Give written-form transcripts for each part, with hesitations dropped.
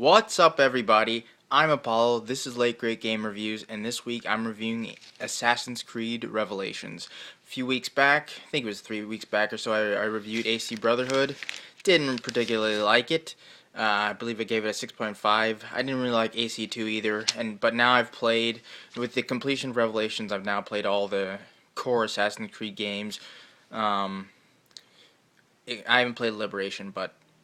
What's up, everybody? I'm Apollo. This is Late Great Game Reviews, and this week I'm reviewing Assassin's Creed Revelations. A few weeks back, I think it was 3 weeks back or so, I reviewed AC Brotherhood. Didn't particularly like it. I believe I gave it a 6.5. I didn't really like AC2 either, but now I've played, with the completion of Revelations, I've now played all the core Assassin's Creed games. Um, I haven't played Liberation,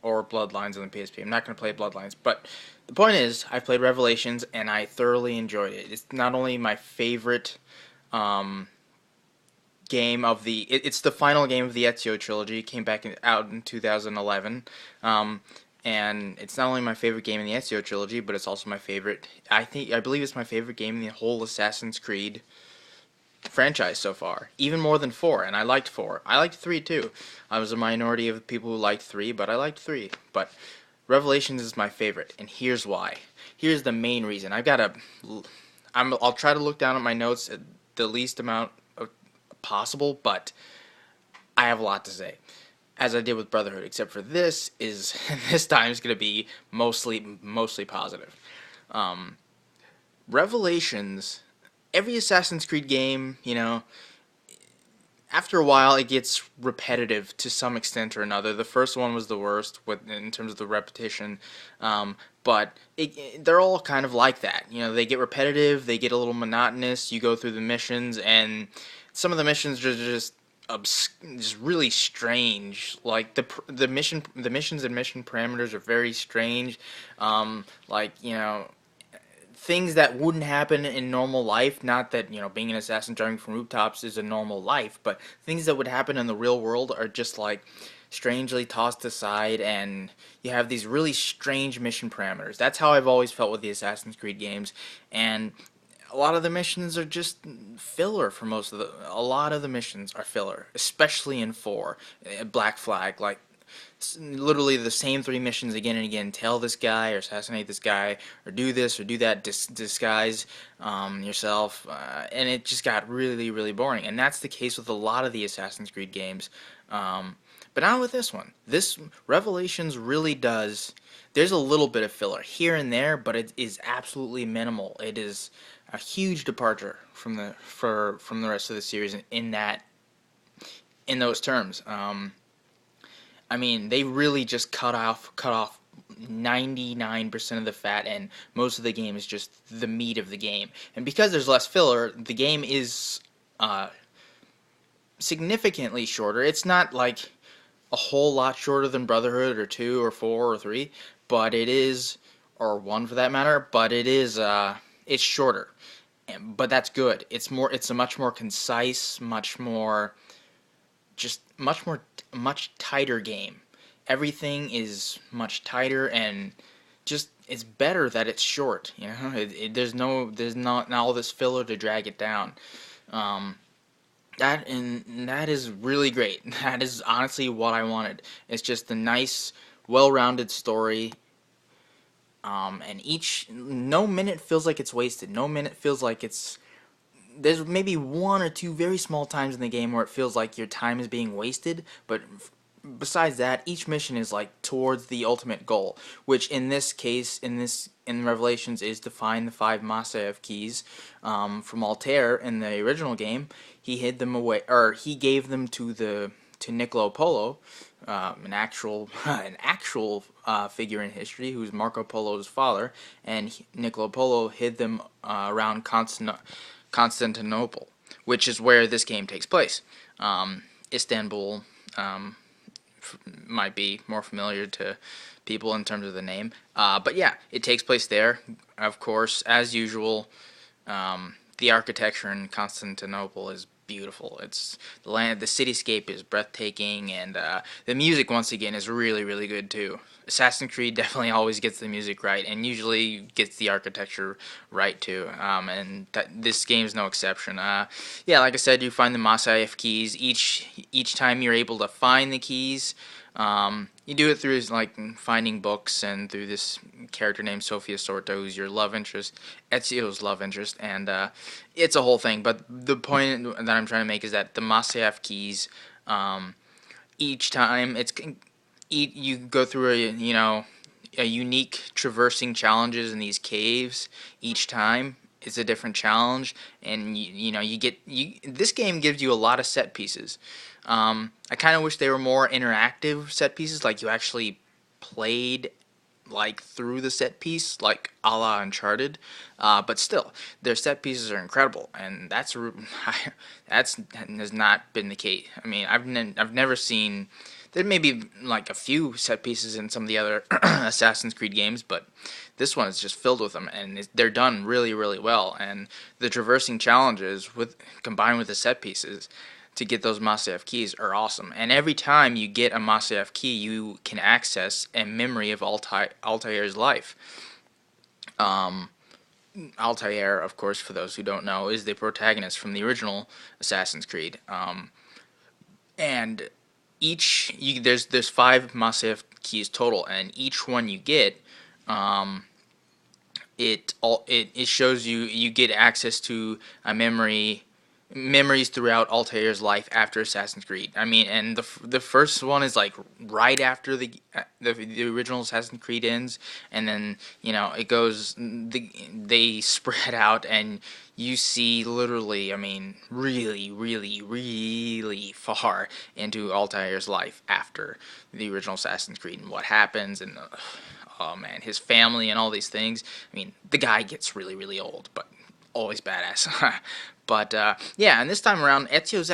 or Bloodlines on the PSP. I'm not going to play Bloodlines, but the point is, I played Revelations and I thoroughly enjoyed it. It's not only my favorite game of it's the final game of the Ezio trilogy. It came out in 2011, and it's not only my favorite game in the Ezio trilogy, but it's also my favorite. I believe it's my favorite game in the whole Assassin's Creed franchise so far, even more than 4, and I liked 4. I liked 3 too. I was a minority of people who liked 3, but I liked 3. But Revelations is my favorite, and here's why. Here's the main reason. I'll try to look down at my notes at the least amount possible, but I have a lot to say, as I did with Brotherhood, except for this time is going to be mostly positive. Revelations, every Assassin's Creed game, after a while it gets repetitive to some extent or another. The first one was the worst in terms of the repetition, but they're all kind of like that. They get repetitive, they get a little monotonous. You go through the missions, and some of the missions are just really strange. Like the missions and mission parameters are very strange. Things that wouldn't happen in normal life. Not that, being an assassin jumping from rooftops is a normal life, but things that would happen in the real world are just like strangely tossed aside, and you have these really strange mission parameters. That's how I've always felt with the Assassin's Creed games, and a lot of the missions are just filler for a lot of the missions are filler, especially in 4. Black Flag, like literally the same 3 missions again and again. Tell this guy, or assassinate this guy, or do this or do that, disguise yourself, and it just got really, really boring. And that's the case with a lot of the Assassin's Creed games, but not with this one. This Revelations really does. There's a little bit of filler here and there, but it is absolutely minimal. It is a huge departure from the rest of the series in those terms. They really just cut off 99% of the fat, and most of the game is just the meat of the game. And because there's less filler, the game is significantly shorter. It's not like a whole lot shorter than Brotherhood, or 2, or 4, or 3, but it is, or 1 for that matter. But it is, it's shorter, but that's good. It's a much more concise, much tighter game. Everything is much tighter, and just it's better that it's short. There's not all this filler to drag it down. That is really great. That is honestly what I wanted. It's just a nice, well-rounded story. And no minute feels like it's wasted. No minute feels like there's maybe 1 or 2 very small times in the game where it feels like your time is being wasted, but besides that, each mission is like towards the ultimate goal, which in this case, in Revelations, is to find the 5 Masaev keys from Altair. In the original game, he hid them away, or he gave them to Niccolo Polo, an actual figure in history who's Marco Polo's father, and Niccolo Polo hid them around Constantinople, which is where this game takes place. Istanbul might be more familiar to people in terms of the name, but yeah, it takes place there. Of course, as usual, the architecture in Constantinople is beautiful. It's the cityscape is breathtaking, and the music, once again, is really, really good too. Assassin's Creed definitely always gets the music right, and usually gets the architecture right too. And this game's no exception. Yeah, like I said, you find the Masaev keys. Each time you're able to find the keys, you do it through finding books, and through this character named Sofia Sorta, who's your love interest, Ezio's love interest, and it's a whole thing. But the point that I'm trying to make is that the Masaev keys, each time you go through unique traversing challenges in these caves each time. It's a different challenge, and this game gives you a lot of set pieces. I kind of wish they were more interactive set pieces, like you actually played like through the set piece, like a la Uncharted. But still, their set pieces are incredible, and that's has not been the case. I mean, I've never seen. There may be like a few set pieces in some of the other Assassin's Creed games, but this one is just filled with them, and they're done really, really well. And the traversing challenges with combined with the set pieces to get those Masyaf keys are awesome. And every time you get a Masyaf key, you can access a memory of Altair's life. Um, Altair, of course, for those who don't know, is the protagonist from the original Assassin's Creed. And there's five Masyaf keys total, and each one you get, um, it shows you get access to a memories throughout Altair's life after Assassin's Creed. I mean, and the first one is like right after the original Assassin's Creed ends, and then it goes they spread out, and you see literally, I mean, really, really, really far into Altair's life after the original Assassin's Creed and what happens, and oh man, his family and all these things. I mean, the guy gets really, really old, but always badass. But yeah, and this time around, Ezio's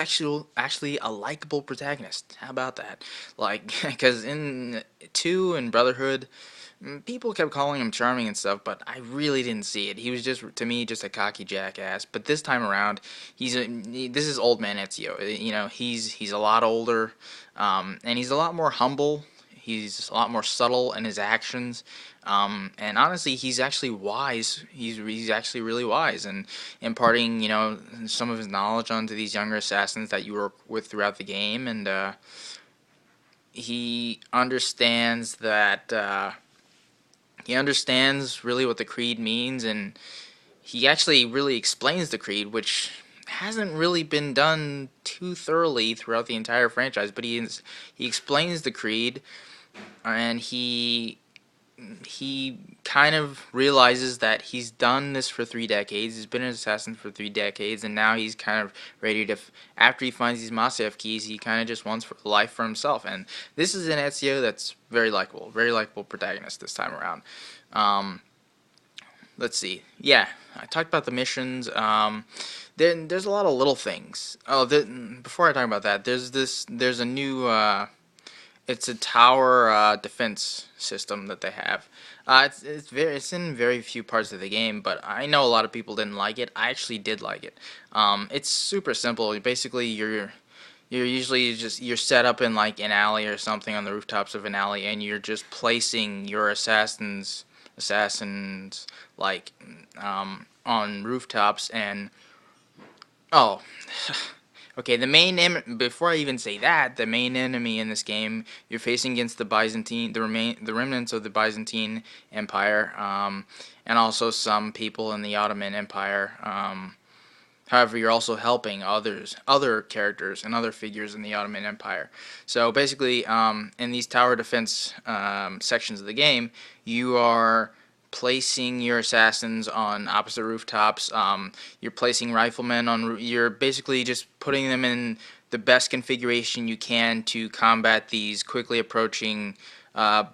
actually a likable protagonist. How about that? Like, because in 2 and Brotherhood, people kept calling him charming and stuff, but I really didn't see it. He was just, to me, just a cocky jackass. But this time around, this is old man Ezio. He's a lot older, and he's a lot more humble. He's a lot more subtle in his actions, and honestly, he's actually wise. He's actually really wise, and imparting some of his knowledge onto these younger assassins that you work with throughout the game, and he understands that he understands really what the creed means, and he actually really explains the creed, which hasn't really been done too thoroughly throughout the entire franchise. But he explains the creed, and he kind of realizes that he's done this for 3 decades. He's been an assassin for 3 decades, and now he's kind of ready to. After he finds these Masyaf keys, he kind of just wants life for himself. And this is an Ezio that's very likable protagonist this time around. Um, let's see. Yeah, I talked about the missions. Then there's a lot of little things. Oh, before I talk about that, there's a new. It's a tower defense system that they have. It's in very few parts of the game, but I know a lot of people didn't like it. I actually did like it. It's super simple. Basically, you're usually you're set up in like an alley or something on the rooftops of an alley, and you're just placing your assassins like on rooftops. And oh. Okay, before I even say that, the main enemy in this game, you're facing against the the remnants of the Byzantine Empire, and also some people in the Ottoman Empire. However, you're also helping other characters and other figures in the Ottoman Empire. So basically, in these tower defense sections of the game, you are placing your assassins on opposite rooftops. You're placing riflemen on. You're basically just putting them in the best configuration you can to combat these quickly approaching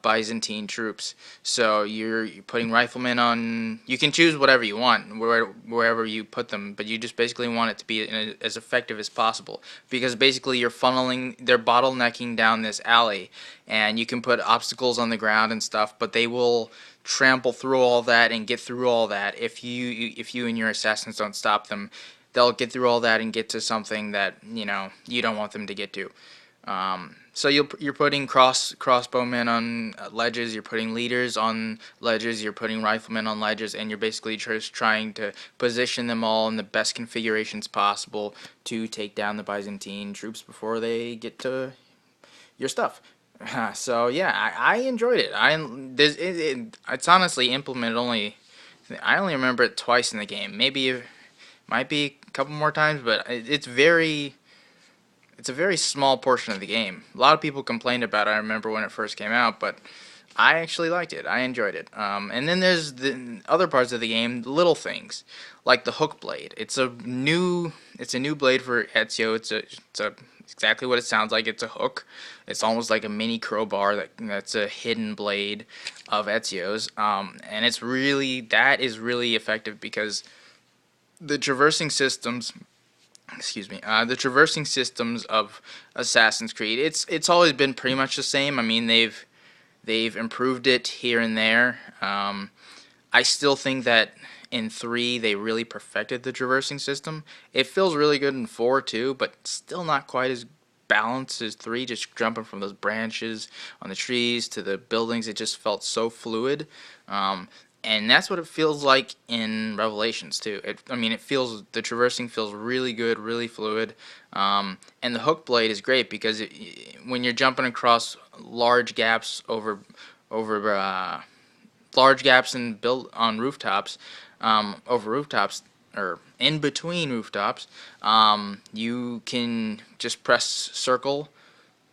Byzantine troops. So you're putting riflemen on. You can choose whatever you want wherever you put them, but you just basically want it to be as effective as possible, because basically they're bottlenecking down this alley, and you can put obstacles on the ground and stuff, but they will trample through all that and get through all that if you and your assassins don't stop them. They'll get through all that and get to something that you don't want them to get to. So you're putting crossbowmen on ledges, you're putting leaders on ledges, you're putting riflemen on ledges, and you're basically just trying to position them all in the best configurations possible to take down the Byzantine troops before they get to your stuff. So yeah, I enjoyed it. It's honestly implemented only. I only remember it twice in the game. Maybe it might be a couple more times, but it's a very small portion of the game. A lot of people complained about it, I remember, when it first came out, but I actually liked it. I enjoyed it. And then there's the other parts of the game, little things, like the hook blade. It's a new blade for Ezio. It's exactly what it sounds like. It's a hook. It's almost like a mini crowbar that's a hidden blade of Ezio's. And that is really effective because the traversing systems the traversing systems of Assassin's Creed, it's always been pretty much the same. I mean, they've improved it here and there. I still think that in 3 they really perfected the traversing system. It feels really good in 4 too, but still not quite as balanced as 3. Just jumping from those branches on the trees to the buildings, it just felt so fluid. Um, and that's what it feels like in Revelations too. I mean, the traversing feels really good, really fluid, and the hook blade is great because when you're jumping across large gaps over large gaps and built on rooftops, over rooftops or in between rooftops, you can just press circle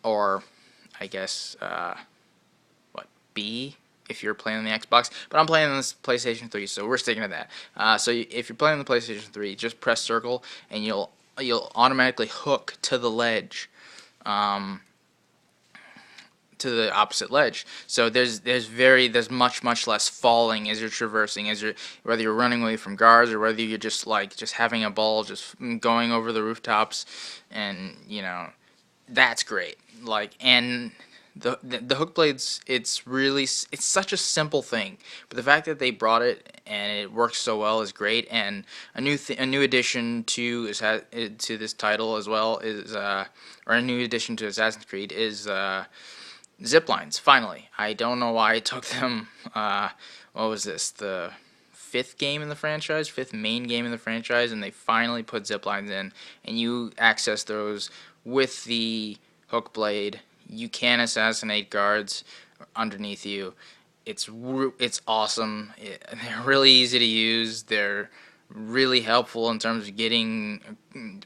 or I guess what B if you're playing on the Xbox. But I'm playing on this PlayStation 3, so we're sticking to that. If you're playing on the PlayStation 3, just press circle and you'll automatically hook to the ledge. Um, to the opposite ledge. So there's much less falling as you're traversing, whether you're running away from guards or whether you're just having a ball, just going over the rooftops, and that's great. And the hook blades, it's such a simple thing, but the fact that they brought it and it works so well is great. And a new addition to this title as well or a new addition to Assassin's Creed is zip lines. Finally, I don't know why it took them. What was this? The fifth game in the franchise, fifth main game in the franchise, and they finally put zip lines in, and you access those with the hook blade. You can assassinate guards underneath you. It's awesome. They're really easy to use. They're really helpful in terms of getting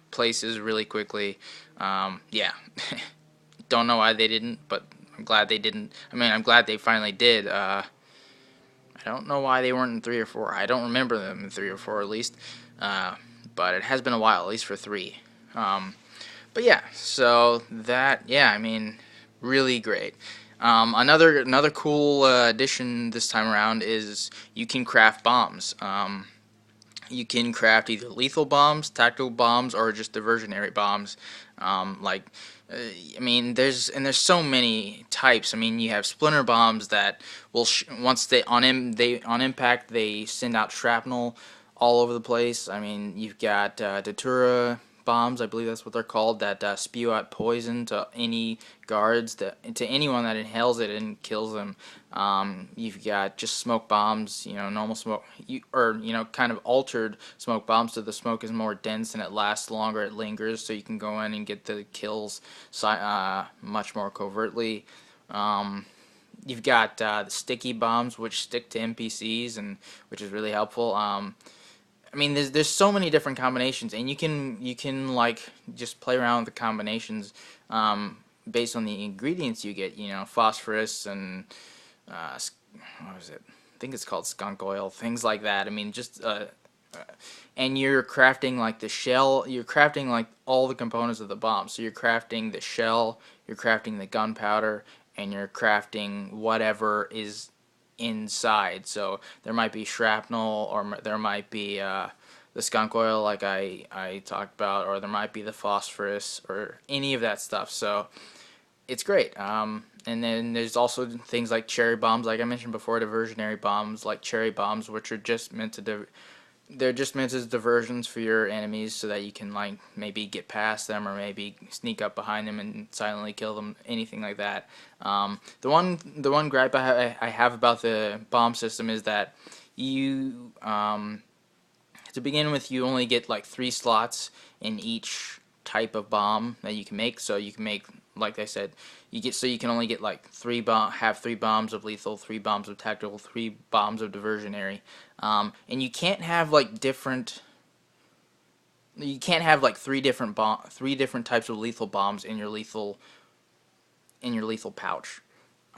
places really quickly. Yeah, don't know why they didn't, but I'm glad they didn't. I mean, I'm glad they finally did. I don't know why they weren't in 3 or 4. I don't remember them in 3 or 4 at least. But it has been a while, at least for 3. But yeah, so I mean, really great. Another cool addition this time around is you can craft bombs. You can craft either lethal bombs, tactical bombs, or just diversionary bombs. Like, I mean, there's so many types. I mean, you have splinter bombs that will once on impact they send out shrapnel all over the place. I mean, you've got datura bombs, I believe that's what they're called, that spew out poison to any guards, to anyone that inhales it and kills them. You've got just smoke bombs, normal smoke, or kind of altered smoke bombs, so the smoke is more dense and it lasts longer, it lingers, so you can go in and get the kills much more covertly. You've got the sticky bombs, which stick to NPCs, and which is really helpful. I mean, there's so many different combinations, and you can like just play around with the combinations based on the ingredients you get. Phosphorus and what was it? I think it's called skunk oil, things like that. I mean, just and you're crafting like the shell. You're crafting like all the components of the bomb. So you're crafting the shell, you're crafting the gunpowder, and you're crafting whatever is inside. So there might be shrapnel, or there might be the skunk oil, like I talked about, or there might be the phosphorus, or any of that stuff. So it's great. And then there's also things like cherry bombs, like I mentioned before, diversionary bombs, like cherry bombs, which are just meant to they're just meant as diversions for your enemies, so that you can like maybe get past them or maybe sneak up behind them and silently kill them, anything like that. The one gripe I have about the bomb system is that you to begin with, you only get like 3 slots in each type of bomb that you can make. So you can make, like I said, you can only get like 3 bombs of lethal, 3 bombs of tactical, 3 bombs of diversionary, and you can't have like three different types of lethal bombs in your lethal pouch.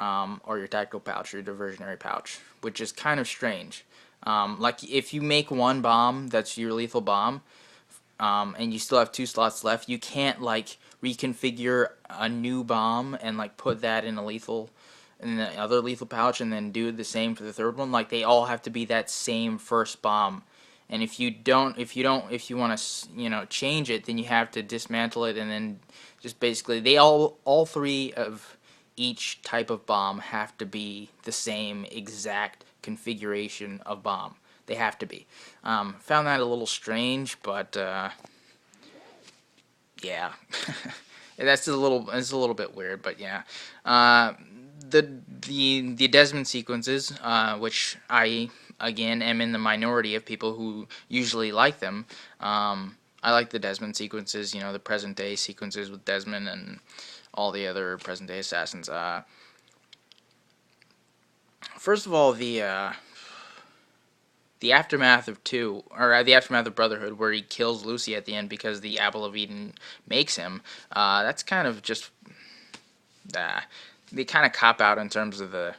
or your tactical pouch, or your diversionary pouch, which is kind of strange. Like if you make one bomb that's your lethal bomb, and you still have 2 slots left, you can't like reconfigure a new bomb and like put that in a lethal in the other lethal pouch and then do the same for the third one. Like they all have to be that same first bomb. And if you want to, change it, then you have to dismantle it and then just basically all three of each type of bomb have to be the same exact configuration of bomb. They have to be. Found that a little strange, but yeah, it's a little bit weird, but yeah. Uh, the Desmond sequences, which I again am in the minority of people who usually like them. I like the Desmond sequences, the present day sequences with Desmond and all the other present day assassins. First of all, the aftermath of two, or the aftermath of Brotherhood, where he kills Lucy at the end because the Apple of Eden makes him. That's kind of just they kind of cop out in terms of the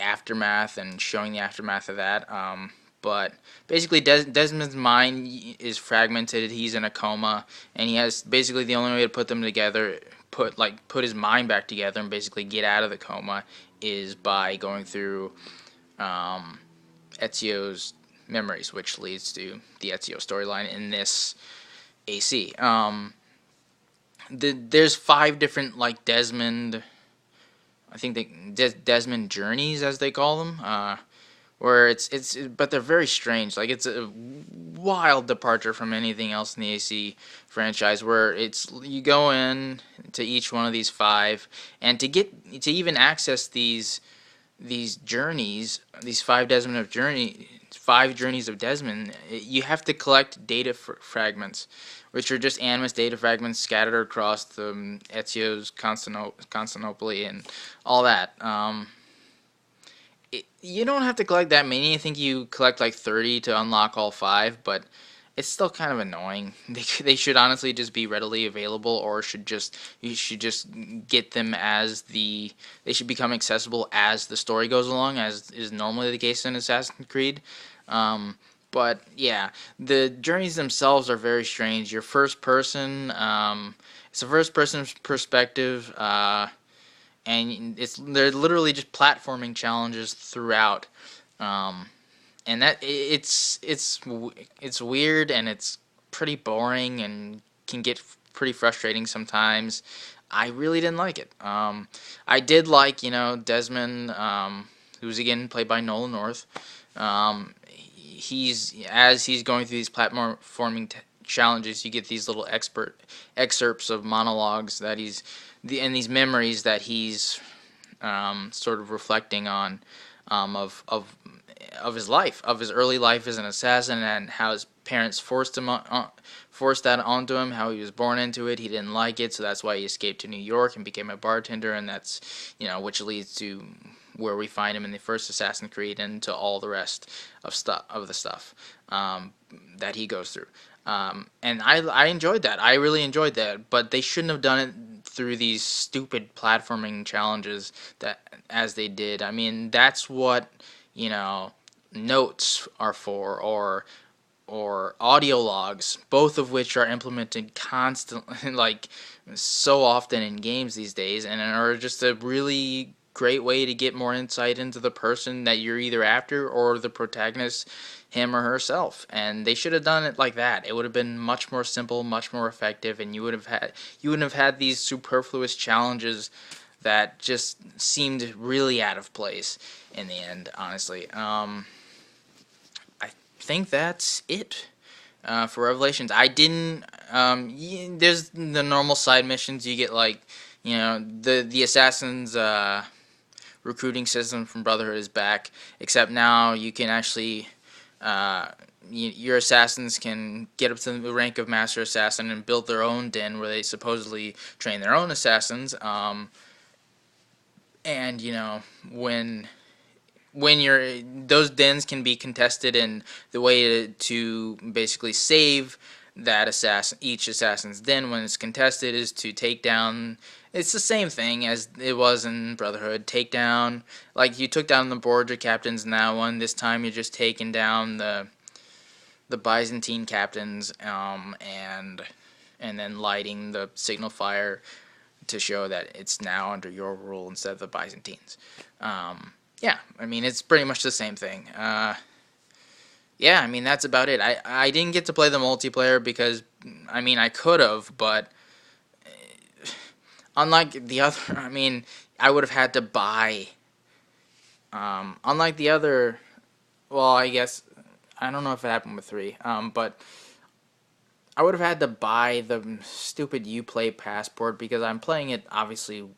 aftermath and showing the aftermath of that. But basically, Desmond's mind is fragmented. He's in a coma, and he has basically the only way to put them together, put his mind back together, and basically get out of the coma is by going through Ezio's memories, which leads to the Ezio storyline in this AC. There's 5 different like Desmond, I think Desmond journeys as they call them, where but they're very strange. Like it's a wild departure from anything else in the AC franchise, where it's you go in to each one of these 5, and to even access these journeys, these 5 journeys of Desmond, you have to collect data fragments, which are just animus data fragments scattered across the Ezio's Constantinople and all that. You don't have to collect that many. I think you collect like 30 to unlock all 5, but it's still kind of annoying. They should honestly just be readily available, or you should just get them they should become accessible as the story goes along, as is normally the case in Assassin's Creed. But yeah, the journeys themselves are very strange. Your first person, it's a first person perspective, and they're literally just platforming challenges throughout. Um, and that it's weird, and it's pretty boring and can get pretty frustrating sometimes. I really didn't like it. I did like Desmond, who's again played by Nolan North. He's going through these platforming challenges. You get these little excerpts of monologues that and these memories that he's sort of reflecting on, of his life, of his early life as an assassin, and how his parents forced that onto him. How he was born into it. He didn't like it, so that's why he escaped to New York and became a bartender, and that's which leads to where we find him in the first Assassin's Creed, and to all the rest of the stuff that he goes through. And I enjoyed that. I really enjoyed that. But they shouldn't have done it through these stupid platforming challenges as they did. I mean, that's what notes are for, or audio logs, both of which are implemented constantly, like so often in games these days, and are just a really great way to get more insight into the person that you're either after, or the protagonist, him or herself. And they should have done it like that. It would have been much more simple, much more effective, and you wouldn't have had these superfluous challenges that just seemed really out of place in the end, honestly. I think that's it for Revelations. I didn't. There's the normal side missions. You get like, the assassins. Recruiting system from Brotherhood is back, except now you can actually. Your assassins can get up to the rank of Master Assassin and build their own den where they supposedly train their own assassins. And when those dens can be contested, and the way to basically save that each assassin's den when it's contested is to take down. It's the same thing as it was in Brotherhood. Take down, like you took down the Borgia captains in that one. This time you're just taking down the Byzantine captains, and then lighting the signal fire to show that it's now under your rule instead of the Byzantines. Yeah, I mean it's pretty much the same thing. Yeah, I mean that's about it. I didn't get to play the multiplayer because I mean I could have, but unlike the other, I mean I would have had to buy. Unlike the other, well, I guess I don't know if it happened with 3, but I would have had to buy the stupid Uplay passport because I'm playing it obviously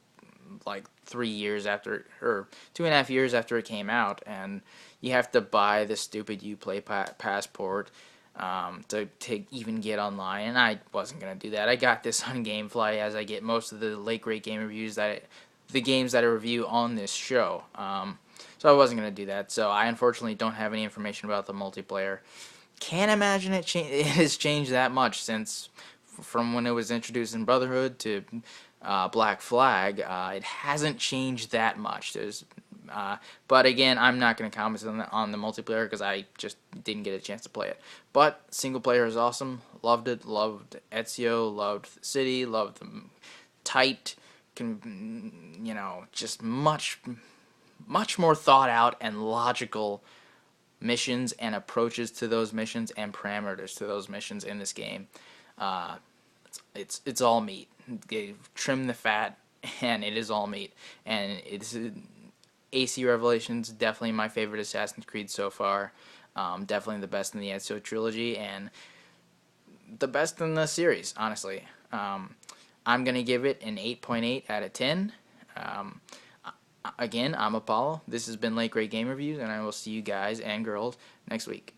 like 3 years after, or 2.5 years after it came out, and you have to buy the stupid Uplay passport to even get online, and I wasn't gonna do that. I got this on GameFly, as I get most of the late great game reviews the games that I review on this show. So I wasn't gonna do that. So I unfortunately don't have any information about the multiplayer. Can't imagine it has changed that much since from when it was introduced in Brotherhood to Black Flag. It hasn't changed that much. But again, I'm not going to comment on the multiplayer because I just didn't get a chance to play it. But single player is awesome. Loved it. Loved Ezio. Loved the city. Loved the tight, just much more thought out and logical missions and approaches to those missions and parameters to those missions in this game. Uh, it's all meat. They trim the fat, and it is all meat. And it's AC Revelations, definitely my favorite Assassin's Creed so far. Definitely the best in the Ezio trilogy, and the best in the series, honestly. I'm going to give it an 8.8 out of 10. Again, I'm Apollo. This has been Late Great Game Reviews, and I will see you guys and girls next week.